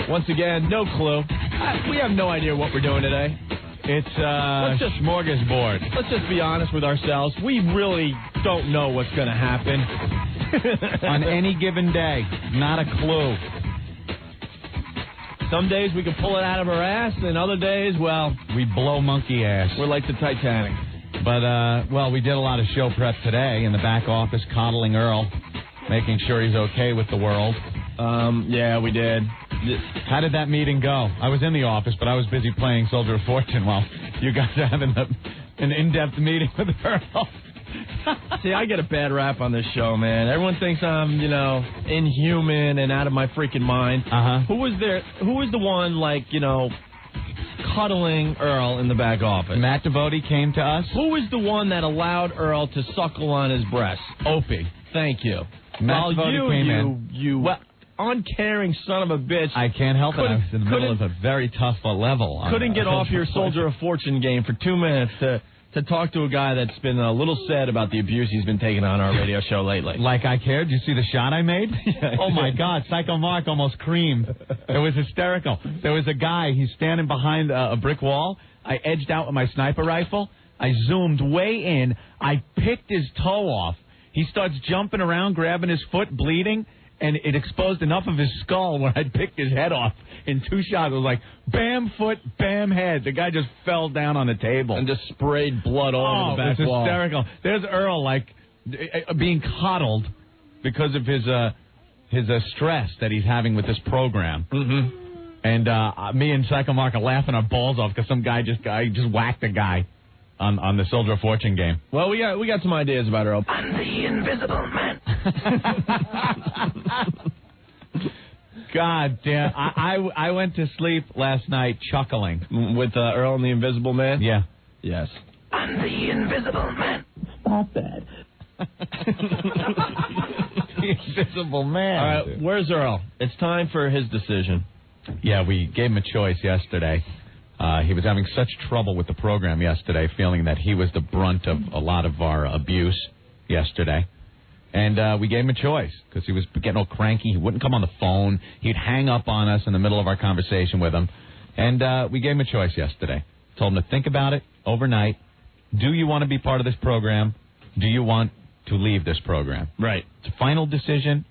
Once again, no clue. We have no idea what we're doing today. It's smorgasbord. Let's just be honest with ourselves. We really don't know what's going to happen. On any given day, not a clue. Some days we can pull it out of our ass, and other days, well, we blow monkey ass. We're like the Titanic. But, we did a lot of show prep today in the back office, coddling Earl, making sure he's okay with the world. Yeah, we did. How did that meeting go? I was in the office, but I was busy playing Soldier of Fortune while you guys are having an in-depth meeting with Earl. See, I get a bad rap on this show, man. Everyone thinks I'm, inhuman and out of my freaking mind. Uh-huh. Who was the one, cuddling Earl in the back office? Matt Devote came to us. Who was the one that allowed Earl to suckle on his breast? Opie. Thank you. Matt Devote came in. Well, uncaring son of a bitch. I can't help it. I was in the middle of a very tough level. Couldn't get off your Soldier of Fortune game for 2 minutes to talk to a guy that's been a little sad about the abuse he's been taking on our radio show lately. Like I cared? Did you see the shot I made? Yeah, oh, my God. Psycho Mark almost creamed. It was hysterical. There was a guy. He's standing behind a brick wall. I edged out with my sniper rifle. I zoomed way in. I picked his toe off. He starts jumping around, grabbing his foot, bleeding, and it exposed enough of his skull when I picked his head off in 2 shots. It was like, bam foot, bam head. The guy just fell down on the table. And just sprayed blood all over the back wall. It was hysterical. There's Earl, being coddled because of his stress that he's having with this program. Mm-hmm. And me and Psycho Mark are laughing our balls off because some guy just whacked a guy on the Soldier of Fortune game. Well, we got some ideas about Earl. I'm the Invisible Man. God damn! I went to sleep last night chuckling with Earl and the Invisible Man. Yeah. Yes. I'm the Invisible Man. Stop that. The Invisible Man. All right, where's Earl? It's time for his decision. Yeah, we gave him a choice yesterday. He was having such trouble with the program yesterday, feeling that he was the brunt of a lot of our abuse yesterday. And we gave him a choice because he was getting all cranky. He wouldn't come on the phone. He'd hang up on us in the middle of our conversation with him. And we gave him a choice yesterday. Told him to think about it overnight. Do you want to be part of this program? Do you want to leave this program? Right. It's a final decision.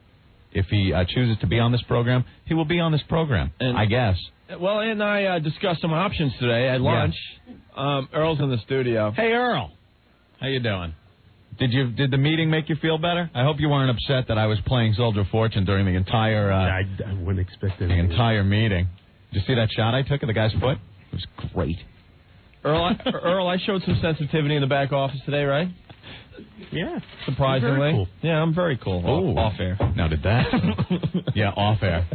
If he chooses to be on this program, he will be on this program, I guess. Well, and I discussed some options today at lunch. Yeah. Earl's in the studio. Hey, Earl. How you doing? Did the meeting make you feel better? I hope you weren't upset that I was playing Soldier of Fortune during the entire... I wouldn't expect it. The entire meeting. Did you see that shot I took of the guy's foot? It was great. Earl, I showed some sensitivity in the back office today, right? Yeah. Surprisingly. Very cool. Yeah, I'm very cool. Oh, off air. Now, did that? Yeah, off air.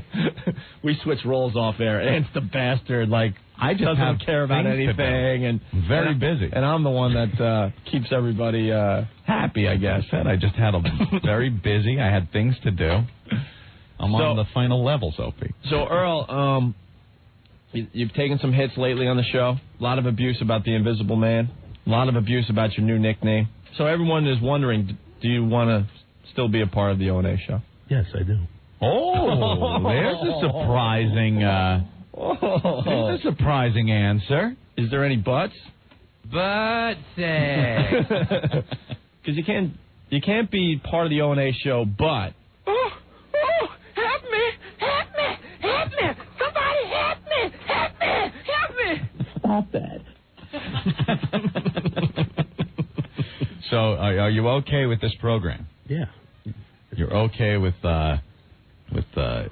We switch roles off air. And it's the bastard, I just doesn't care about anything. And very busy. And I'm the one that keeps everybody happy, I guess. I just had a very busy. I had things to do. I'm on the final levels, Opie. So, Earl, you've taken some hits lately on the show. A lot of abuse about the Invisible Man. A lot of abuse about your new nickname. So everyone is wondering, do you want to still be a part of the O&A show? Yes, I do. Oh, there's a surprising... There's a surprising answer. Is there any buts? But because you can't be part of the O&A show, but... help me, somebody help me. Stop that. So, are you okay with this program? Yeah. You're okay with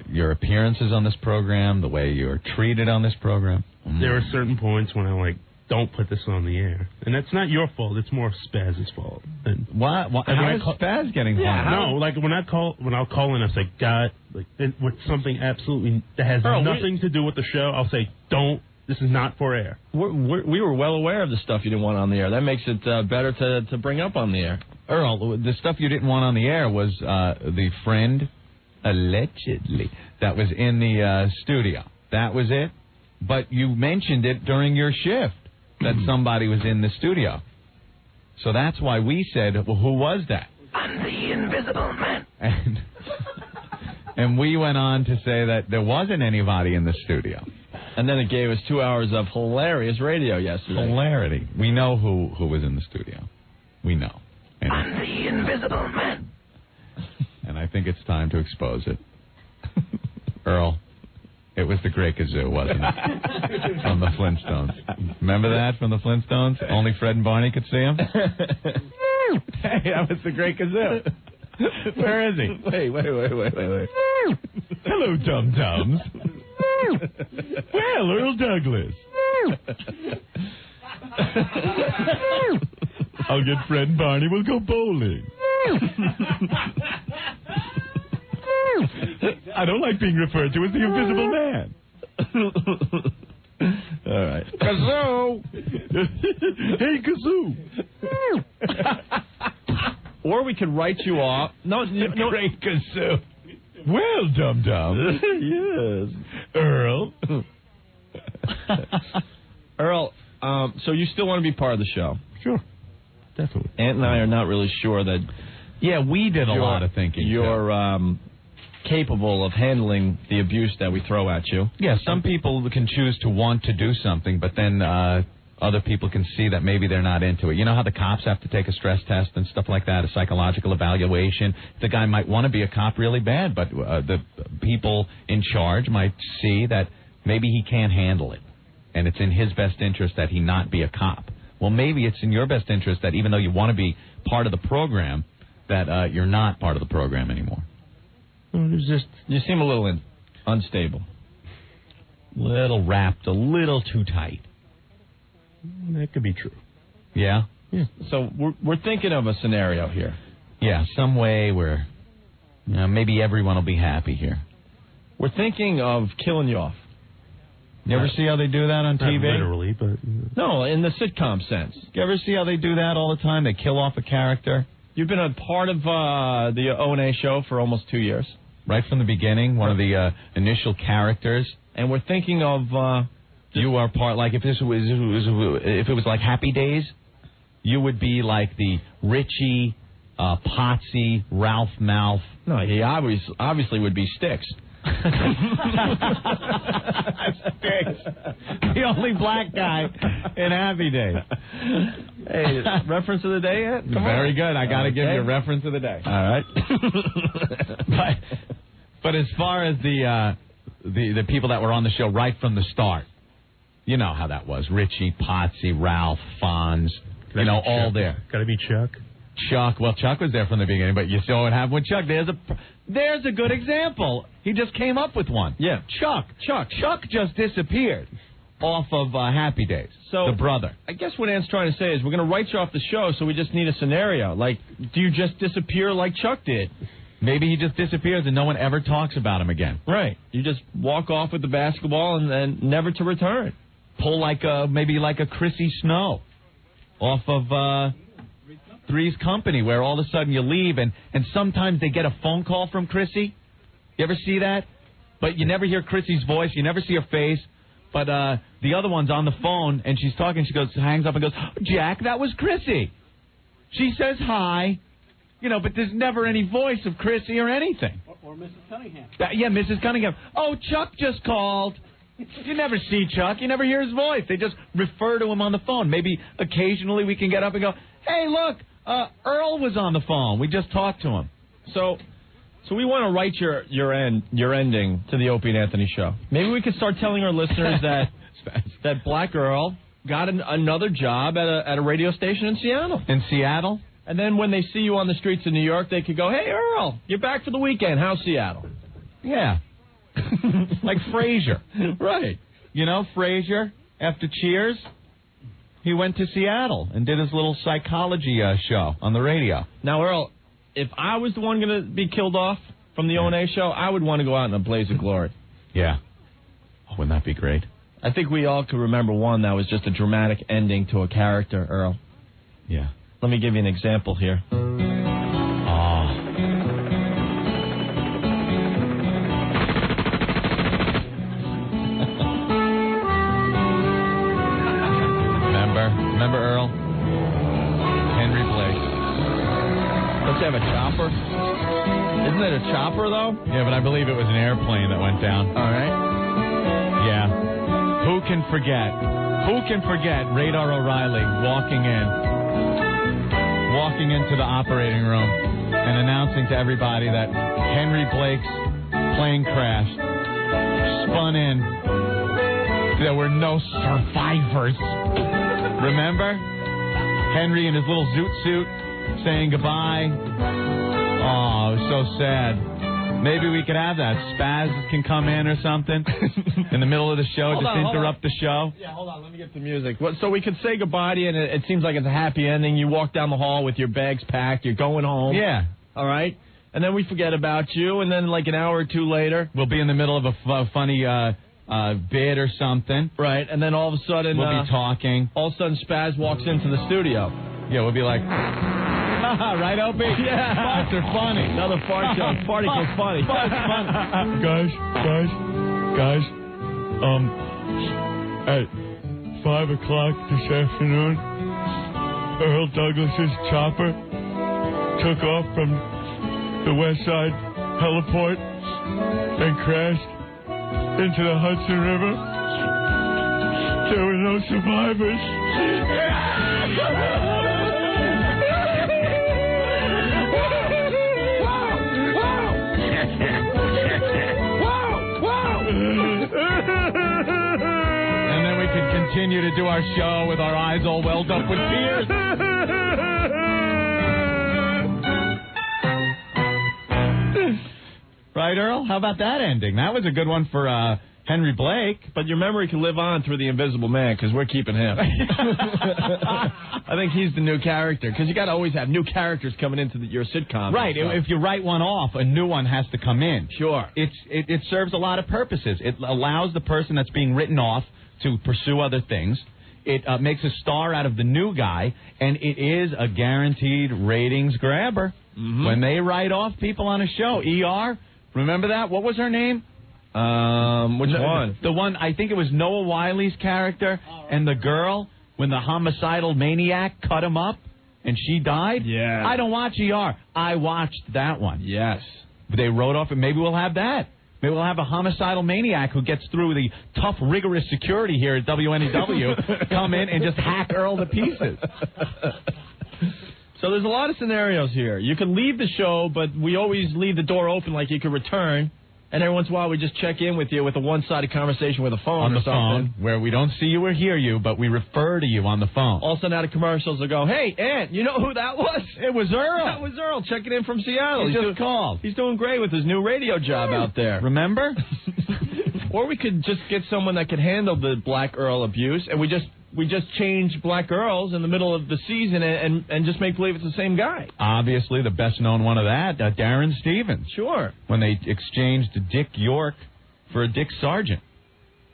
your appearances on this program, the way you're treated on this program? There are certain points when I don't put this on the air, and that's not your fault. It's more Spaz's fault. And Why how is Spaz getting harmed? No, when I'll call in, I say, God, with something absolutely that has nothing to do with the show, I'll say, don't. This is not for air. We were well aware of the stuff you didn't want on the air. That makes it better to bring up on the air. Earl, the stuff you didn't want on the air was the friend, allegedly, that was in the studio. That was it. But you mentioned it during your shift that somebody was in the studio. So that's why we said, well, who was that? I'm the Invisible Man. And we went on to say that there wasn't anybody in the studio. And then it gave us 2 hours of hilarious radio yesterday. Hilarity. We know who was in the studio. We know. And I'm the Invisible Man. And I think it's time to expose it. Earl, it was the Great Kazoo, wasn't it? From the Flintstones. Remember that from the Flintstones? Only Fred and Barney could see him? Hey, that was the Great Kazoo. Where is he? Wait. Hello, dum-dums. Well, Earl Douglas. I'll get Fred and Barney. We'll go bowling. I don't like being referred to as the Invisible Man. All right. Kazoo! Hey, Kazoo! Or we could write you off. No, Great Kazoo. Well, dum-dum. Yes. Earl. Earl, so you still want to be part of the show? Sure. Definitely. Ant and I are not really sure that... Yeah, we did a lot of thinking. You're capable of handling the abuse that we throw at you. Yeah, some people can choose to want to do something, but then other people can see that maybe they're not into it. You know how the cops have to take a stress test and stuff like that, a psychological evaluation? The guy might want to be a cop really bad, but the people in charge might see that maybe he can't handle it, and it's in his best interest that he not be a cop. Well, maybe it's in your best interest that even though you want to be part of the program, that you're not part of the program anymore. You seem a little unstable. Little wrapped, a little too tight. That could be true. Yeah? Yeah. So we're thinking of a scenario here. Yeah, some way where maybe everyone will be happy here. We're thinking of killing you off. You ever see how they do that on Not TV? literally, but... No, in the sitcom sense. You ever see how they do that all the time? They kill off a character? You've been a part of the O&A show for almost 2 years. Right from the beginning, one of the initial characters. And we're thinking of... you are part, like if it was like Happy Days, you would be like the Richie, Potsy, Ralph Malph. No, he obviously would be Sticks. Sticks. The only black guy in Happy Days. Hey, reference of the day yet? Very good. I got to give you a reference of the day. All right. but as far as the people that were on the show right from the start, you know how that was. Richie, Potsy, Ralph, Fonz, all there. Got to be Chuck. Chuck. Well, Chuck was there from the beginning, but you saw what happened with Chuck. There's a good example. He just came up with one. Yeah. Chuck just disappeared off of Happy Days. So the brother. I guess what Ant's trying to say is we're going to write you off the show, so we just need a scenario. Like, do you just disappear like Chuck did? Maybe he just disappears and no one ever talks about him again. Right. You just walk off with the basketball and then never to return. Pull maybe like a Chrissy Snow off of Three's Company, where all of a sudden you leave and sometimes they get a phone call from Chrissy. You ever see that? But you never hear Chrissy's voice. You never see her face. But the other one's on the phone and she's talking. She hangs up and goes, Jack, that was Chrissy. She says hi. But there's never any voice of Chrissy or anything. Or Mrs. Cunningham. Yeah, Mrs. Cunningham. Oh, Chuck just called. You never see Chuck. You never hear his voice. They just refer to him on the phone. Maybe occasionally we can get up and go, hey, look, Earl was on the phone. We just talked to him. So we want to write your ending to the Opie and Anthony Show. Maybe we could start telling our listeners that Black Earl got another job at a radio station in Seattle. In Seattle? And then when they see you on the streets of New York, they could go, hey, Earl, you're back for the weekend. How's Seattle? Yeah. Like Frasier. Right. Frasier, after Cheers, he went to Seattle and did his little psychology show on the radio. Now, Earl, if I was the one going to be killed off from the O&A show, I would want to go out in a blaze of glory. Yeah. Oh, wouldn't that be great? I think we all could remember one that was just a dramatic ending to a character, Earl. Yeah. Let me give you an example here. Remember Earl? Henry Blake. Let's have a chopper. Isn't Wasn't it a chopper, though? Yeah, but I believe it was an airplane that went down. All right. Yeah. Who can forget? Who can forget Radar O'Reilly walking into the operating room and announcing to everybody that Henry Blake's plane crashed, spun in. There were no survivors. Remember? Henry in his little zoot suit saying goodbye. Oh, it was so sad. Maybe we could have that. Spaz can come in or something in the middle of the show, interrupt the show. Yeah, hold on. Let me get the music. So we could say goodbye to you, and it seems like it's a happy ending. You walk down the hall with your bags packed. You're going home. Yeah. All right? And then we forget about you, and then like an hour or two later, we'll be in the middle of a funny bid or something. Right, and then all of a sudden... we'll be talking. All of a sudden, Spaz walks into the studio. Yeah, we'll be like... right, Opie? Yeah. Farts are funny. Another fart joke. Farting was funny. Farts funny. Guys, at 5 o'clock this afternoon, Earl Douglas's chopper took off from the West Side heliport and crashed into the Hudson River. There were no survivors. And then we could continue to do our show with our eyes all welled up with tears. Right, Earl? How about that ending? That was a good one for Henry Blake. But your memory can live on through the Invisible Man, because we're keeping him. I think he's the new character, because you got to always have new characters coming into your sitcom. Right. If you write one off, a new one has to come in. Sure. It serves a lot of purposes. It allows the person that's being written off to pursue other things. It makes a star out of the new guy, and it is a guaranteed ratings grabber. Mm-hmm. When they write off people on a show, ER, remember that? What was her name? Which one? The one, I think it was Noah Wiley's character, and the girl, when the homicidal maniac cut him up and she died. Yeah. I don't watch ER. I watched that one. Yes. They wrote off, and maybe we'll have that. Maybe we'll have a homicidal maniac who gets through the tough, rigorous security here at WNEW come in and just hack Earl to pieces. So there's a lot of scenarios here. You can leave the show, but we always leave the door open like you could return. And every once in a while, we just check in with you with a one-sided conversation with a phone on the or something. phone, where we don't see you or hear you, but we refer to you on the phone. All of a sudden, out of commercials, they'll go, "Hey, Ant, you know who that was? It was Earl. That was Earl, checking in from Seattle. He just called. He's doing great with his new radio job out there. Remember?" Or we could just get someone that could handle the Black Earl abuse, and we just change Black Earls in the middle of the season and just make believe it's the same guy. Obviously, the best known one of that, Darren Stevens. Sure. When they exchanged Dick York for a Dick Sargent.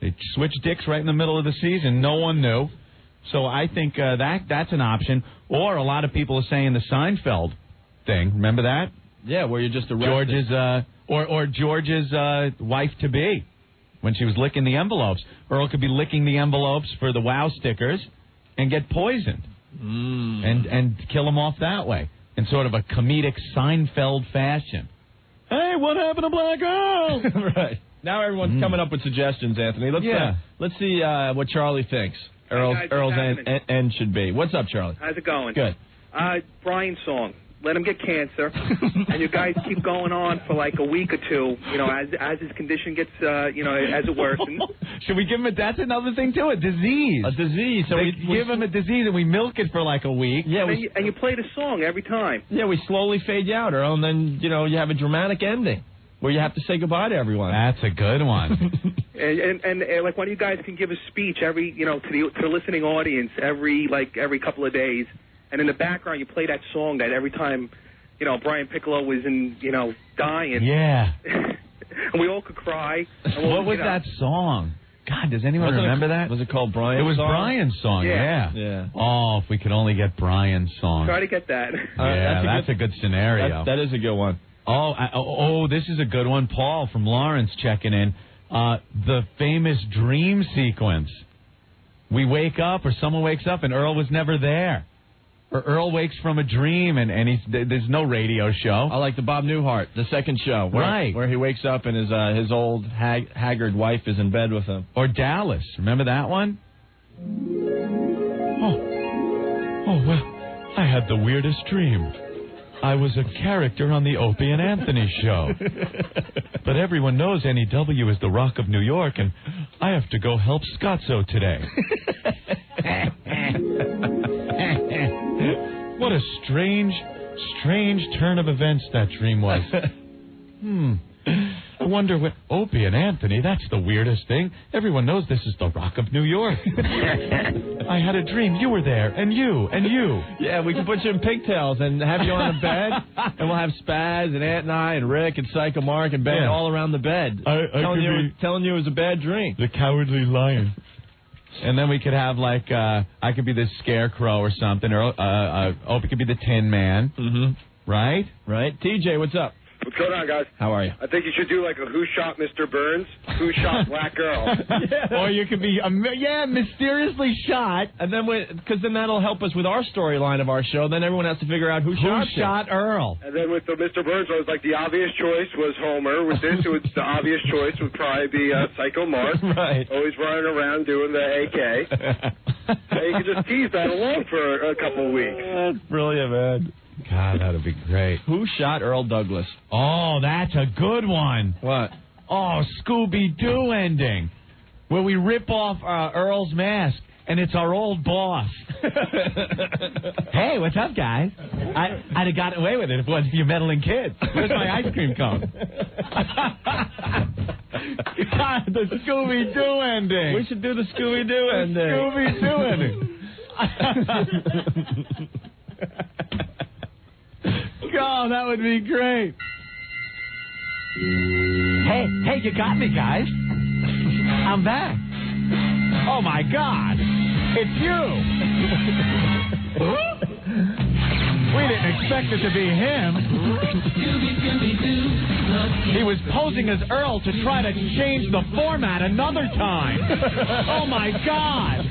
They switched Dicks right in the middle of the season. No one knew. So I think that's an option. Or a lot of people are saying the Seinfeld thing. Remember that? Yeah, where you're just arrested. George's wife-to-be. When she was licking the envelopes. Earl could be licking the envelopes for the WOW stickers and get poisoned. And kill him off that way. In sort of a comedic Seinfeld fashion. Hey, what happened to Black Earl? Right. Now everyone's coming up with suggestions, Anthony. Let's see what Charlie thinks Earl's end should be. What's up, Charlie? How's it going? Good. Brian's song. Let him get cancer, and you guys keep going on for like a week or two, as his condition gets, as it worsens. Should we give him that's another thing, too, a disease. A disease. So we give him a disease, and we milk it for like a week. Yeah, and you play the song every time. Yeah, we slowly fade you out, Earl, and then, you have a dramatic ending where you have to say goodbye to everyone. That's a good one. and like one of you guys can give a speech every, to the listening audience every couple of days. And in the background, you play that song that every time, Brian Piccolo was dying. Yeah. And we all could cry. What was that song? God, does anyone remember that? Was it called Brian's song? It was Brian's song, yeah. Oh, if we could only get Brian's song. Try to get that. That's a good scenario. That is a good one. Oh, this is a good one. Paul from Lawrence checking in. The famous dream sequence. We wake up, or someone wakes up, and Earl was never there. Or Earl wakes from a dream and there's no radio show. I like the Bob Newhart, the second show. Where he wakes up and his old haggard wife is in bed with him. Or Dallas. Remember that one? Oh, well, I had the weirdest dream. I was a character on the Opie and Anthony Show. But everyone knows NEW is the Rock of New York, and I have to go help Scotzo today. What a strange turn of events that dream was. I wonder what Opie and Anthony, that's the weirdest thing. Everyone knows this is the Rock of New York. I had a dream. You were there, and you. Yeah, we can put you in pigtails and have you on the bed, and we'll have Spaz and Ant and I and Rick and Psycho Mark and Ben all around the bed, telling you it was a bad dream. The Cowardly Lion. And then we could have, like, I could be the Scarecrow or something, or Opie could be the Tin Man. Mm-hmm. Right? Right. TJ, what's up? What's going on, guys? How are you? I think you should do like a Who Shot Mr. Burns, Who Shot Black Girl. Or you could be, mysteriously shot. And then, because then that'll help us with our storyline of our show. Then everyone has to figure out who shot Earl. And then with the Mr. Burns, I was like, the obvious choice was Homer. With this, the obvious choice would probably be Psycho Mark. Right. Always running around doing the AK. And you could just tease that along for a couple of weeks. That's brilliant, man. God, that'd be great. Who shot Earl Douglas? Oh, that's a good one. What? Oh, Scooby-Doo ending, where we rip off Earl's mask, and it's our old boss. Hey, what's up, guys? I'd have gotten away with it if it wasn't for you meddling kids. Where's my ice cream cone? God, the Scooby-Doo ending. We should do the Scooby-Doo ending. Scooby-Doo ending. Oh, that would be great. Hey, you got me, guys. I'm back. Oh, my God. It's you. We didn't expect it to be him. He was posing as Earl to try to change the format another time. Oh, my God.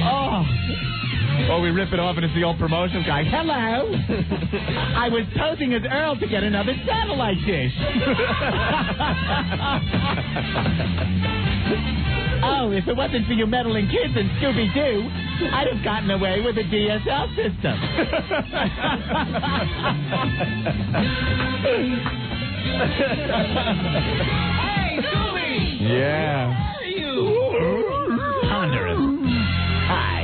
Oh. Or we rip it off and it's the old promotion guy. Hello. I was posing as Earl to get another satellite dish. Oh, if it wasn't for you meddling kids and Scooby-Doo, I'd have gotten away with a DSL system. Hey, Scooby! Yeah. Where are you? Ponderous. Hi.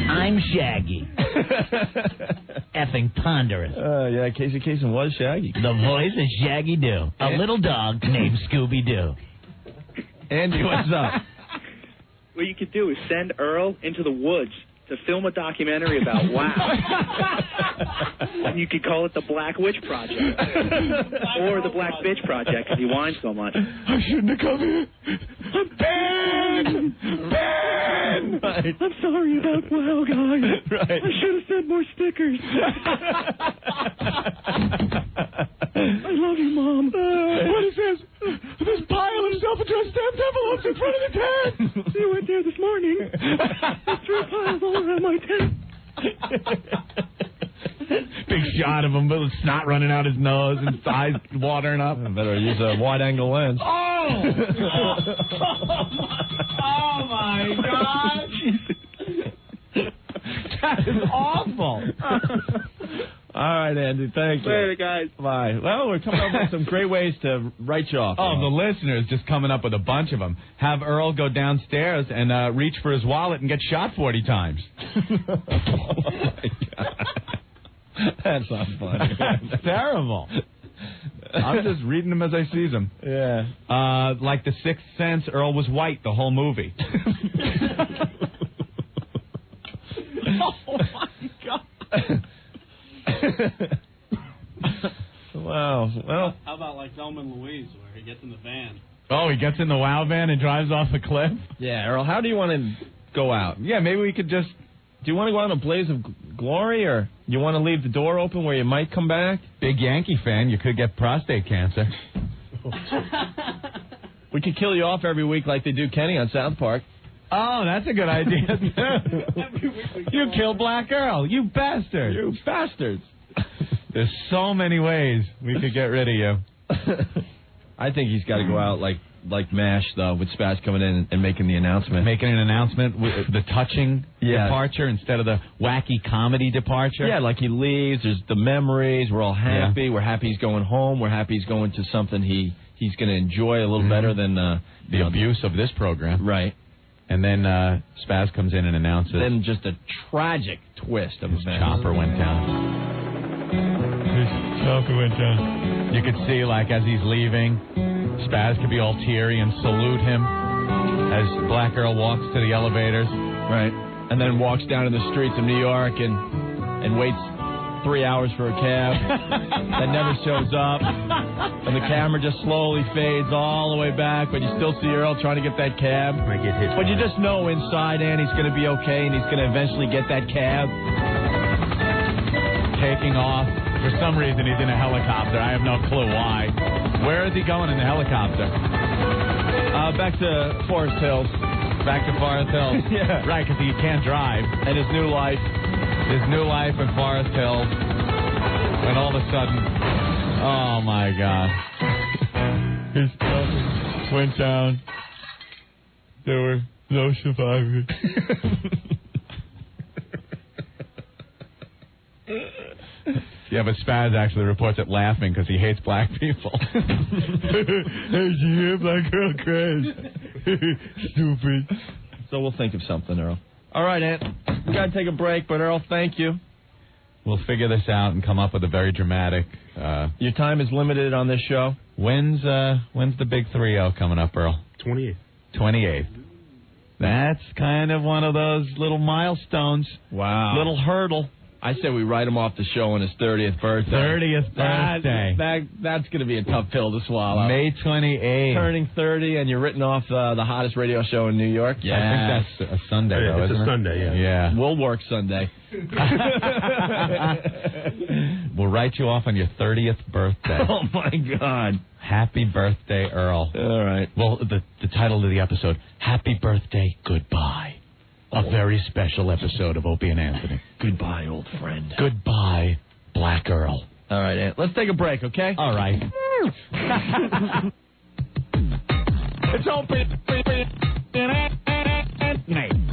I'm Shaggy. Effing ponderous. Yeah, Casey Kasem was Shaggy. The voice is Shaggy Doo, a little dog named Scooby-Doo. Andy, what's up? What you could do is send Earl into the woods to film a documentary about WoW. And you could call it the Black Witch Project. Or the Black Bitch Project, because he whines so much. I shouldn't have come here. Ben! Right. I'm sorry about WoW, guys. Right. I should have sent more stickers. I love you, Mom. What is this? This pile of self-addressed stamped envelopes in front of the tent. You went there this morning. There's 3 piles all around my tent. Big shot of him, little snot running out his nose and his eyes watering up. Better use a wide-angle lens. Oh! Oh, my God. That is awful. All right, Andy, thank you. Later, guys. Bye. Well, we're coming up with some great ways to write you off. Oh, the listeners just coming up with a bunch of them. Have Earl go downstairs and reach for his wallet and get shot 40 times. Oh, my God. That's not funny. That's terrible. I'm just reading them as I see them. Yeah. Like The Sixth Sense, Earl was white the whole movie. Oh, my God. Wow. Well, how about like Thelma and Louise, where he gets in the van? Oh, he gets in the WoW van and drives off a cliff? yeah, Earl, how do you want to go out? Yeah, maybe we could just... Do you want to go out in a blaze of glory, or you want to leave the door open where you might come back? Big Yankee fan, you could get prostate cancer. We could kill you off every week like they do Kenny on South Park. Oh, that's a good idea, too. You killed Black Earl, you bastard. You bastards. There's so many ways we could get rid of you. I think he's got to go out like MASH, though, with Spaz coming in and making the announcement. Making an announcement with the touching departure instead of the wacky comedy departure. Yeah, like he leaves, there's the memories, we're all happy. We're happy he's going home. We're happy he's going to something he's going to enjoy a little better than the abuse of this program. Right. And then Spaz comes in and announces. Then just a tragic twist of events. Chopper went down. His chopper went down. You could see, like, as he's leaving, Spaz could be all teary and salute him as Black Earl walks to the elevators. Right. And then walks down to the streets of New York and waits 3 hours for a cab that never shows up. And the camera just slowly fades all the way back, but you still see Earl trying to get that cab. Might get hit. But you just know inside, and he's going to be okay, and he's going to eventually get that cab. Taking off. For some reason, he's in a helicopter. I have no clue why. Where is he going in the helicopter? Back to Forest Hills. Back to Forest Hills. Yeah. Right, because he can't drive. And his new life. His new life in Forest Hills. And all of a sudden, oh, my God. His chopper went down. There were no survivors. Yeah, but Spaz actually reports it laughing because he hates black people. Hey, did you hear Black Earl crash? Stupid. So we'll think of something, Earl. All right, Ant. We got to take a break, but Earl, thank you. We'll figure this out and come up with a very dramatic... Your time is limited on this show. When's the big 3-0 coming up, Earl? 28th. 28th. That's kind of one of those little milestones. Wow. Little hurdle. I say we write him off the show on his 30th birthday. 30th birthday. That's going to be a tough pill to swallow. May 28th. Turning 30, and you're written off the hottest radio show in New York. Yeah. I think that's a Sunday, though, isn't it? It's a Sunday, yeah. Yeah. We'll work Sunday. We'll write you off on your 30th birthday. Oh, my God. Happy birthday, Earl. All right. Well, the title of the episode, Happy Birthday, Goodbye. A very special episode of Opie and Anthony. Goodbye, old friend. Goodbye, Black Earl. All right, Ant. Let's take a break, okay? All right. It's Opie and Anthony.